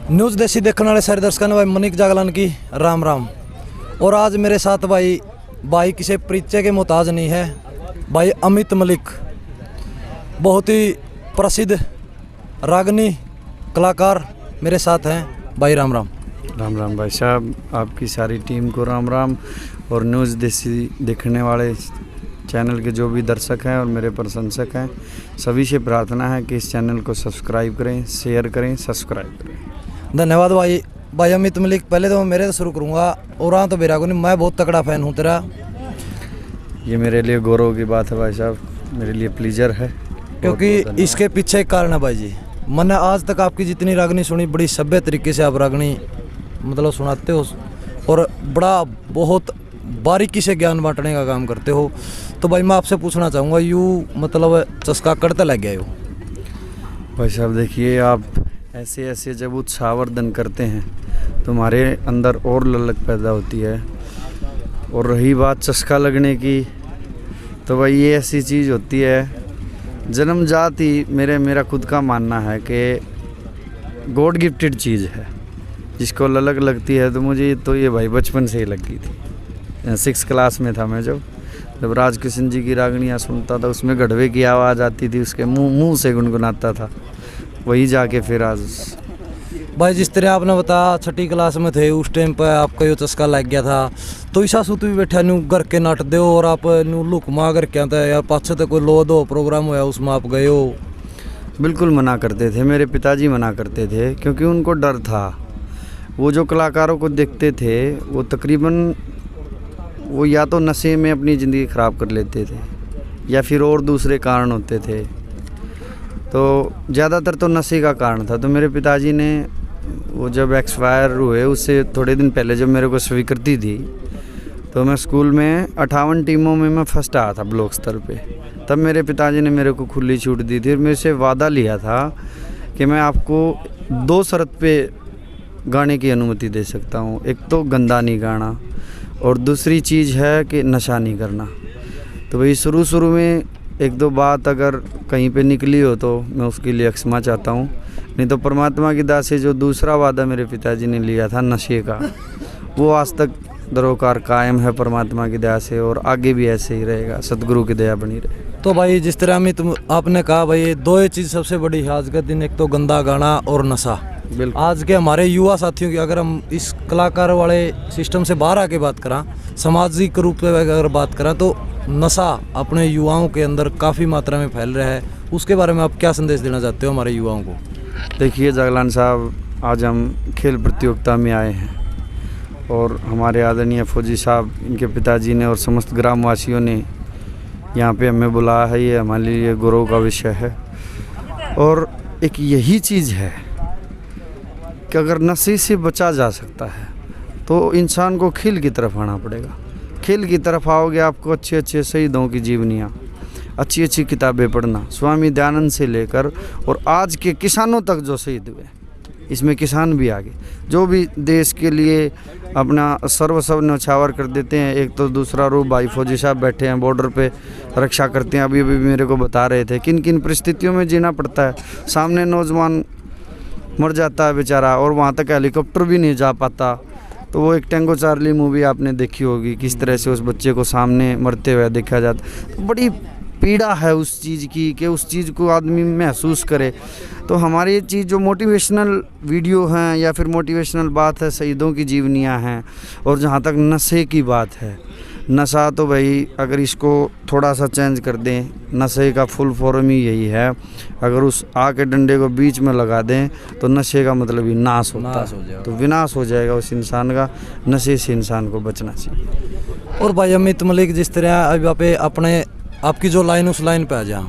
News देसी देखने वाले सारे दर्शकों ने भाई मनिक जागलान की राम राम। और आज मेरे साथ भाई किसी परिचय के मोहताज नहीं है, भाई अमित मलिक, बहुत ही प्रसिद्ध रागनी कलाकार मेरे साथ हैं। भाई राम राम। राम राम भाई साहब, आपकी सारी टीम को राम राम। और न्यूज़ देसी देखने वाले चैनल के जो भी दर्शक हैं और मेरे प्रशंसक हैं, सभी से प्रार्थना है कि इस चैनल को सब्सक्राइब करें, शेयर करें, सब्सक्राइब करें। धन्यवाद भाई अमित मलिक। पहले तो मैं मेरे से शुरू करूँगा और हाँ तो बेरा को नहीं, मैं बहुत तगड़ा फ़ैन हूँ तेरा। ये मेरे लिए गौरव की बात है भाई साहब, मेरे लिए प्लीजर है, क्योंकि इसके पीछे एक कारण है भाई जी। मैंने आज तक आपकी जितनी रागनी सुनी, बड़ी सभ्य तरीके से आप रागनी मतलब सुनाते हो और बड़ा बहुत बारीकी से ज्ञान बांटने का काम करते हो। तो भाई मैं आपसे पूछना चाहूँगा, यूँ मतलब चस्का करते लग गया हो भाई साहब? देखिए, आप ऐसे जब उत्साहवर्धन करते हैं तो हमारे अंदर और ललक पैदा होती है। और रही बात चस्का लगने की, तो भाई ये ऐसी चीज़ होती है, जन्मजात ही मेरा खुद का मानना है कि गॉड गिफ्टेड चीज़ है। जिसको ललक लगती है तो मुझे तो ये भाई बचपन से ही लगी थी। 6 क्लास में था मैं जब राजकिशन जी की रागनियाँ सुनता था, उसमें गढ़वे की आवाज़ आती थी, उसके मुंह से गुनगुनाता था, वही जाके फिर आज। भाई जिस तरह आपने बताया 6ठी क्लास में थे, उस टाइम पर आपका ये चस्का लग गया था, तो ईसा सूत भी बैठा न्यू घर के नाट दो और आप न्यू लुक माँ कर क्या था यार, पाछे तो कोई लो दो प्रोग्राम होया उसमें आप गए हो? बिल्कुल मना करते थे, मेरे पिताजी मना करते थे, क्योंकि उनको डर था। वो जो कलाकारों को देखते थे वो तकरीबन वो या तो नशे में अपनी ज़िंदगी ख़राब कर लेते थे या फिर और दूसरे कारण होते थे। तो ज़्यादातर तो नशे का कारण था। तो मेरे पिताजी ने वो जब एक्सपायर हुए उससे थोड़े दिन पहले जब मेरे को स्वीकृति थी, तो मैं स्कूल में 58 टीमों में मैं फर्स्ट आया था ब्लॉक स्तर पे। तब मेरे पिताजी ने मेरे को खुली छूट दी थी और मेरे से वादा लिया था कि मैं आपको 2 शर्त पे गाने की अनुमति दे सकता हूँ। एक तो गंदा नहीं गाना और दूसरी चीज़ है कि नशा नहीं करना। तो भाई शुरू में 1-2 बात अगर कहीं पे निकली हो तो मैं उसके लिए क्षमा चाहता हूँ। नहीं तो परमात्मा की दया से जो दूसरा वादा मेरे पिताजी ने लिया था नशे का, वो आज तक दरोकार कायम है परमात्मा की दया से, और आगे भी ऐसे ही रहेगा, सतगुरु की दया बनी रहे। तो भाई जिस तरह अमित आपने कहा भाई 2 चीज़ सबसे बड़ी है आज के दिन, एक तो गंदा गाना और नशा। बिल्कुल। आज के हमारे युवा साथियों की अगर हम इस कलाकार वाले सिस्टम से बाहर आके बात करें, सामाजिक रूप से अगर बात करें, तो नशा अपने युवाओं के अंदर काफ़ी मात्रा में फैल रहा है। उसके बारे में आप क्या संदेश देना चाहते हो हमारे युवाओं को? देखिए जागलान साहब, आज हम खेल प्रतियोगिता में आए हैं और हमारे आदरणीय फौजी साहब, इनके पिताजी ने और समस्त ग्रामवासियों ने यहाँ पे हमें बुलाया है। ये हमारे लिए गौरव का विषय है। और एक यही चीज़ है कि अगर नशे से बचा जा सकता है तो इंसान को खेल की तरफ आना पड़ेगा। खेल की तरफ आओगे, आपको अच्छे शहीदों की जीवनियाँ, अच्छी किताबें पढ़ना, स्वामी दयानंद से लेकर और आज के किसानों तक जो शहीद हुए, इसमें किसान भी आगे, जो भी देश के लिए अपना सर्वस्व न्यौछावर कर देते हैं। एक तो दूसरा रूप भाई फौजी साहब बैठे हैं बॉर्डर पे, रक्षा करते हैं। अभी मेरे को बता रहे थे किन किन परिस्थितियों में जीना पड़ता है। सामने नौजवान मर जाता है बेचारा और वहाँ तक हेलीकॉप्टर भी नहीं जा पाता। तो वो एक टैंगो चार्ली मूवी आपने देखी होगी, किस तरह से उस बच्चे को सामने मरते हुए देखा जाता। तो बड़ी पीड़ा है उस चीज़ की कि उस चीज़ को आदमी महसूस करे। तो हमारी ये चीज़ जो मोटिवेशनल वीडियो हैं या फिर मोटिवेशनल बात है, शहीदों की जीवनियाँ हैं। और जहाँ तक नशे की बात है, नशा तो भाई अगर इसको थोड़ा सा चेंज कर दें, नशे का फुल फॉर्म ही यही है। अगर उस आग के डंडे को बीच में लगा दें तो नशे का मतलब ही नाश होता है, तो विनाश हो जाएगा उस इंसान का। नशे से इंसान को बचना चाहिए। और भाई अमित मलिक, जिस तरह अभी अपने आपकी जो लाइन उस लाइन पे आ जाए,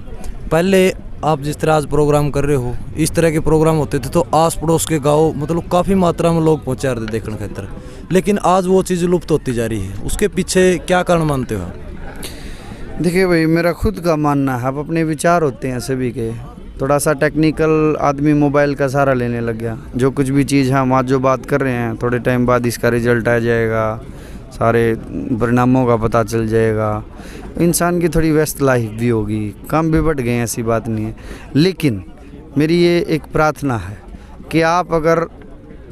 पहले आप जिस तरह आज प्रोग्राम कर रहे हो, इस तरह के प्रोग्राम होते थे तो आस पड़ोस के गाँव मतलब काफ़ी मात्रा में लोग पहुँचा रहे थे देखने खातर, लेकिन आज वो चीज़ लुप्त होती जा रही है। उसके पीछे क्या कारण मानते हो आप? देखिए भाई, मेरा खुद का मानना है, अब अपने विचार होते हैं सभी के। थोड़ा सा टेक्निकल आदमी मोबाइल का सहारा लेने लग गया। जो कुछ भी चीज़ है हम आज जो बात कर रहे हैं, थोड़े टाइम बाद इसका रिजल्ट आ जाएगा, सारे परिणामों का पता चल जाएगा। इंसान की थोड़ी व्यस्त लाइफ भी होगी, काम भी बढ़ गए हैं, ऐसी बात नहीं है। लेकिन मेरी ये एक प्रार्थना है कि आप अगर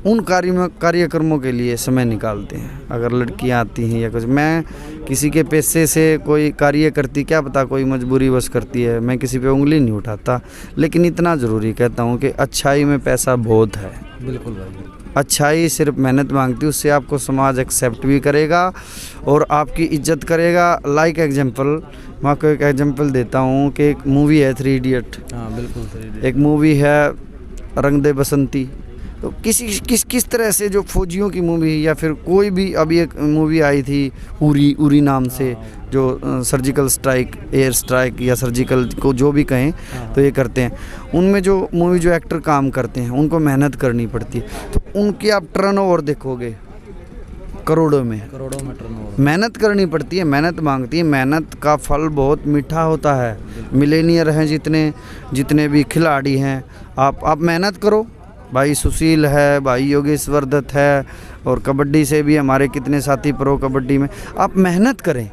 उन कार्यक्रमों के लिए समय निकालते हैं। अगर लड़कियां आती हैं या कुछ, मैं किसी के पैसे से कोई कार्य करती, क्या पता कोई मजबूरीवश करती है, मैं किसी पे उंगली नहीं उठाता, लेकिन इतना ज़रूरी कहता हूँ कि अच्छाई में पैसा बहुत है। बिल्कुल भाई। अच्छाई सिर्फ मेहनत मांगती है, उससे आपको समाज एक्सेप्ट भी करेगा और आपकी इज्जत करेगा। लाइक एग्जांपल, मैं आपको एक एग्जांपल देता हूँ कि एक मूवी है 3 इडियट। हाँ बिल्कुल। एक मूवी है रंग दे बसंती। तो किस तरह से जो फौजियों की मूवी या फिर कोई भी, अभी एक मूवी आई थी उरी नाम से, जो सर्जिकल स्ट्राइक, एयर स्ट्राइक या सर्जिकल को जो भी कहें तो ये करते हैं। उनमें जो मूवी जो एक्टर काम करते हैं उनको मेहनत करनी पड़ती है, तो उनकी आप टर्नओवर देखोगे करोड़ों में टर्नओवर। मेहनत करनी पड़ती है, मेहनत मांगती है, मेहनत का फल बहुत मीठा होता है। मिलेनियर हैं जितने भी खिलाड़ी हैं, आप मेहनत करो। भाई सुशील है, भाई योगेश्वर दत्त है, और कबड्डी से भी हमारे कितने साथी प्रो कबड्डी में। आप मेहनत करें,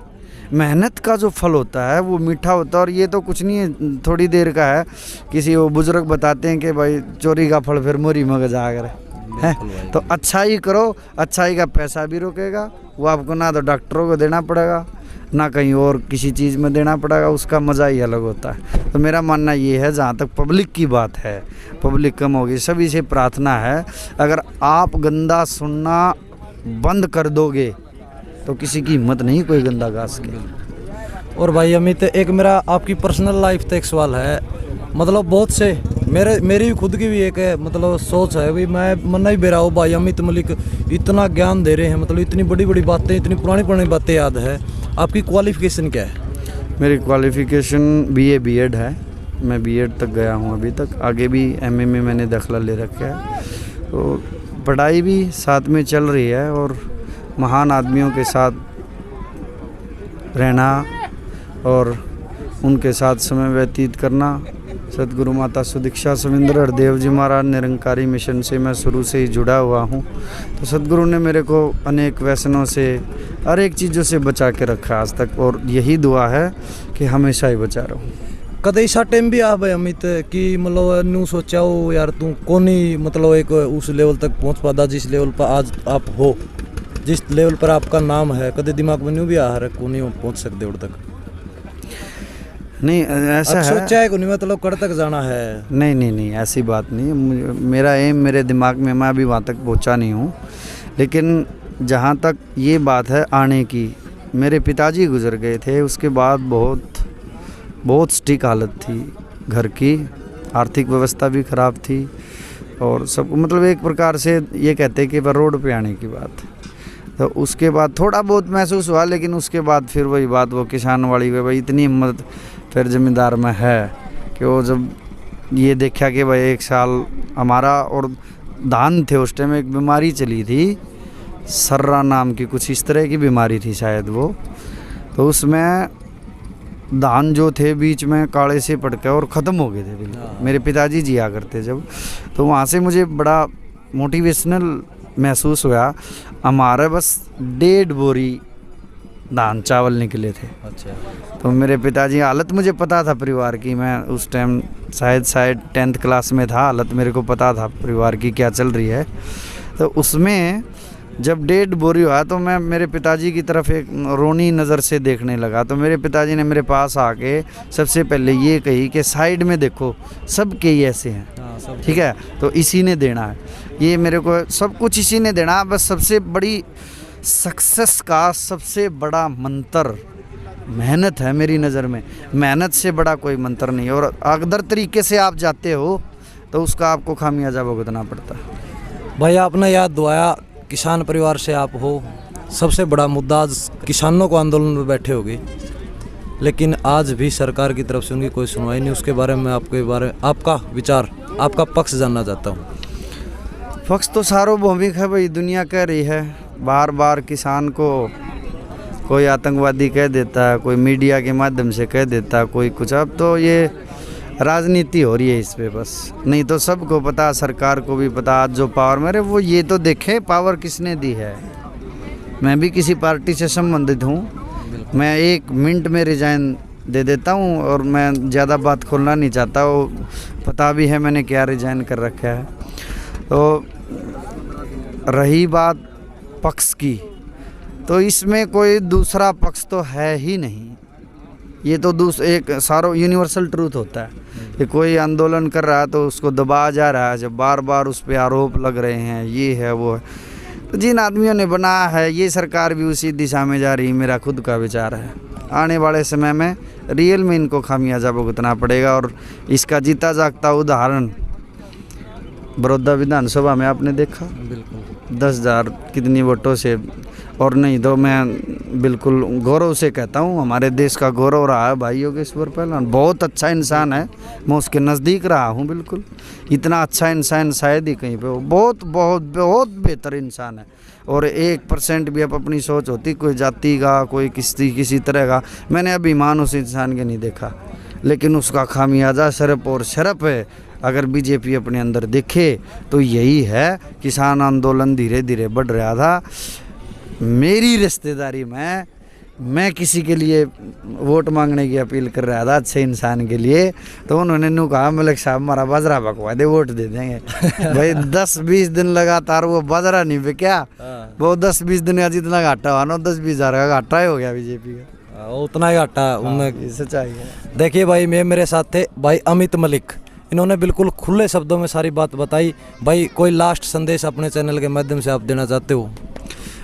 मेहनत का जो फल होता है वो मीठा होता है। और ये तो कुछ नहीं है, थोड़ी देर का है। किसी वो बुजुर्ग बताते हैं कि भाई चोरी का फल फिर मोरी मगज आकर है। तो अच्छाई करो, अच्छाई का पैसा भी रुकेगा, वो आपको ना तो डॉक्टरों को देना पड़ेगा ना कहीं और किसी चीज़ में देना पड़ेगा, उसका मज़ा ही अलग होता है। तो मेरा मानना ये है, जहाँ तक पब्लिक की बात है, पब्लिक कम होगी, सभी से प्रार्थना है, अगर आप गंदा सुनना बंद कर दोगे तो किसी की हिम्मत नहीं कोई गंदा गास के। और भाई अमित, एक मेरा आपकी पर्सनल लाइफ तक सवाल है। मतलब बहुत से मेरी भी खुद की भी एक मतलब सोच है भी, मैं मना ही बेरा हूँ भाई अमित मलिक इतना ज्ञान दे रहे हैं, मतलब इतनी बड़ी बड़ी बातें, इतनी पुरानी बातें याद है। आपकी क्वालिफिकेशन क्या है? मेरी क्वालिफिकेशन BA B.Ed है। मैं B.Ed तक गया हूँ अभी तक, आगे भी MA में मैंने दाखिला ले रखा है। तो पढ़ाई भी साथ में चल रही है और महान आदमियों के साथ रहना और उनके साथ समय व्यतीत करना। सदगुरु माता सुदीक्षा सविंदर हरदेव जी महाराज निरंकारी मिशन से मैं शुरू से ही जुड़ा हुआ हूँ। तो सदगुरु ने मेरे को अनेक व्यसनों से, हर एक चीज़ों से बचा के रखा आज तक, और यही दुआ है कि हमेशा ही बचा रहूँ। कदे ऐसा टाइम भी आ भाई अमित कि मतलब न्यू सोचा हो यार तू कोनी मतलब एक उस लेवल तक पहुँच पाता जिस लेवल पर आज आप हो, जिस लेवल पर आपका नाम है, कदे दिमाग में न्यू भी आ रहा है कोनी पहुँच सकते और तक? नहीं ऐसा है, सोचा है कोनी मतलब कड़ तक जाना है? नहीं ऐसी बात नहीं। मेरा एम मेरे दिमाग में, मैं अभी वहाँ तक पहुँचा नहीं हूँ, लेकिन जहाँ तक ये बात है आने की, मेरे पिताजी गुजर गए थे, उसके बाद बहुत स्टिक हालत थी घर की, आर्थिक व्यवस्था भी ख़राब थी और सब, मतलब एक प्रकार से ये कहते कि वह रोड पे आने की बात। तो उसके बाद थोड़ा बहुत महसूस हुआ, लेकिन उसके बाद फिर वही बात, वो किसान वाली में भाई इतनी हिम्मत फिर ज़मींदार में है कि वो जब ये देखा कि भाई 1 साल हमारा और धान थे, उस टाइम एक बीमारी चली थी सर्रा नाम की, कुछ इस तरह की बीमारी थी शायद वो, तो उसमें धान जो थे बीच में काले से पड़ के और ख़त्म हो गए थे बिल्कुल। मेरे पिताजी जिया करते जब, तो वहाँ से मुझे बड़ा मोटिवेशनल महसूस हुआ। हमारे बस 1.5 बोरी धान चावल निकले थे। अच्छा। तो मेरे पिताजी, हालत मुझे पता था परिवार की, मैं उस टाइम शायद 10th क्लास में था, हालत मेरे को पता था परिवार की क्या चल रही है। तो उसमें जब 1.5 बोरी हुआ तो मैं मेरे पिताजी की तरफ एक रोनी नज़र से देखने लगा। तो मेरे पिताजी ने मेरे पास आके सबसे पहले ये कही कि साइड में देखो, सब के ही ऐसे हैं, ठीक है, तो इसी ने देना है, ये मेरे को सब कुछ इसी ने देना। बस सबसे बड़ी सक्सेस का सबसे बड़ा मंत्र मेहनत है मेरी नज़र में। मेहनत से बड़ा कोई मंत्र नहीं है, और अगर तरीके से आप जाते हो तो उसका आपको खामियाजा भुगतना पड़ता है। भाई आपने याद दुआया, किसान परिवार से आप हो, सबसे बड़ा मुद्दा आज किसानों को आंदोलन में बैठे होगे, लेकिन आज भी सरकार की तरफ से उनकी कोई सुनवाई नहीं। उसके बारे में आपका विचार, आपका पक्ष जानना चाहता हूँ। पक्ष तो सार्वभौमिक है भाई, दुनिया कह रही है, बार बार किसान को कोई आतंकवादी कह देता है, कोई मीडिया के माध्यम से कह देता है, कोई कुछ। अब तो ये राजनीति हो रही है इस पे बस, नहीं तो सबको पता, सरकार को भी पता, आज जो पावर में वो ये तो देखे पावर किसने दी है। मैं भी किसी पार्टी से संबंधित हूँ, मैं 1 मिनट में रिजाइन दे देता हूँ, और मैं ज़्यादा बात खोलना नहीं चाहता, वो पता भी है मैंने क्या रिजाइन कर रखा है। तो रही बात पक्ष की, तो इसमें कोई दूसरा पक्ष तो है ही नहीं। ये तो एक सारा यूनिवर्सल ट्रूथ होता है कि कोई आंदोलन कर रहा है तो उसको दबाया जा रहा है, जब बार बार उस पर आरोप लग रहे हैं, ये है वो है। तो जिन आदमियों ने बनाया है, ये सरकार भी उसी दिशा में जा रही, मेरा खुद का विचार है। आने वाले समय में रियल में इनको खामियाजा भुगतना पड़ेगा। और इसका जीता जागता उदाहरण बड़ौदा विधानसभा में आपने देखा, बिल्कुल 10,000 कितनी वोटों से। और नहीं तो मैं बिल्कुल गौरव से कहता हूँ, हमारे देश का गौरव रहा है भाई योगेश्वर पहलवान। बहुत अच्छा इंसान है, मैं उसके नज़दीक रहा हूँ बिल्कुल। इतना अच्छा इंसान शायद ही कहीं पे हो। बहुत बहुत बहुत बेहतर इंसान है। और 1% भी अब अपनी सोच होती कोई जाति का, कोई किसी तरह का, मैंने अभिमान उस इंसान के नहीं देखा। लेकिन उसका खामियाजा शर्फ और शर्फ है। अगर बीजेपी अपने अंदर देखे तो यही है, किसान आंदोलन धीरे धीरे बढ़ रहा था। मेरी रिश्तेदारी में मैं किसी के लिए वोट मांगने की अपील कर रहा था अच्छे इंसान के लिए, तो उन्होंने नु कहा मलिक साहब हमारा बाजरा पकवा दे, वोट दे देंगे। भाई 10-20 दिन लगातार वो बाजरा नहीं बिका, वो 10-20 दिन का जितना घाटा हुआ ना, 10-20 हज़ार का घाटा ही हो गया बीजेपी का। उतना ही घाटा उनने सच्चाई है। देखिए भाई, मेरे साथ थे भाई अमित मलिक, इन्होंने बिल्कुल खुले शब्दों में सारी बात बताई। भाई कोई लास्ट संदेश अपने चैनल के माध्यम से आप देना चाहते हो?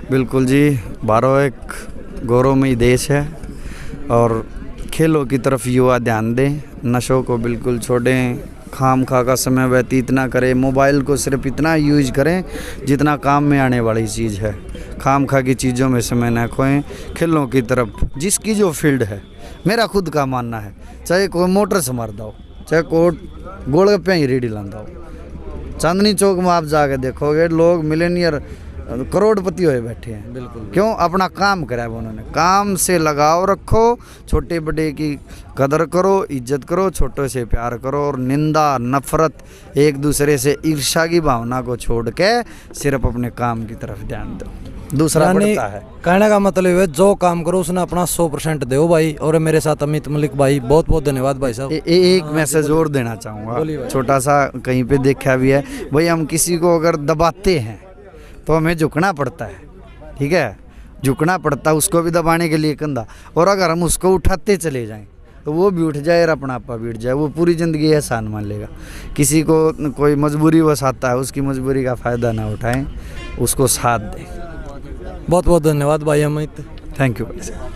बिल्कुल जी, भारत एक गौरवमयी देश है और खेलों की तरफ युवा ध्यान दें, नशों को बिल्कुल छोड़ें, खाम खा का समय व्यतीत ना करें, मोबाइल को सिर्फ इतना यूज करें जितना काम में आने वाली चीज़ है। खाम खा की चीज़ों में समय ना खोएं, खेलों की तरफ जिसकी जो फील्ड है। मेरा खुद का मानना है, चाहे कोई मोटर संभालता हो, चाहे कोई गोलगप्पे ही रेडी लाता हो, चांदनी चौक में आप जाके देखोगे लोग मिलेनियर करोड़पति हुए बैठे हैं। बिल्कुल। क्यों? अपना काम करा है उन्होंने। काम से लगाव रखो, छोटे बड़े की कदर करो, इज्जत करो, छोटे से प्यार करो और निंदा नफरत, एक दूसरे से ईर्ष्या की भावना को छोड़ के सिर्फ अपने काम की तरफ ध्यान दो, दूसरा बढ़ता है। कहने का मतलब है जो काम करो उसने अपना 100% दो भाई। और मेरे साथ अमित मलिक भाई, बहुत बहुत धन्यवाद भाई साहब। एक मैसेज और देना चाहूँगा, छोटा सा, कहीं पे देखा भी है भाई, हम किसी को अगर दबाते हैं तो हमें झुकना पड़ता है, ठीक है, झुकना पड़ता है उसको भी दबाने के लिए कंधा। और अगर हम उसको उठाते चले जाएं तो वो भी उठ जाए और अपना आपा भी उठ जाए, वो पूरी ज़िंदगी एहसान मान लेगा। किसी को कोई मजबूरी वश आता है, उसकी मजबूरी का फ़ायदा ना उठाएं, उसको साथ दें। बहुत बहुत धन्यवाद भाई अमित। थैंक यू भाई साहब।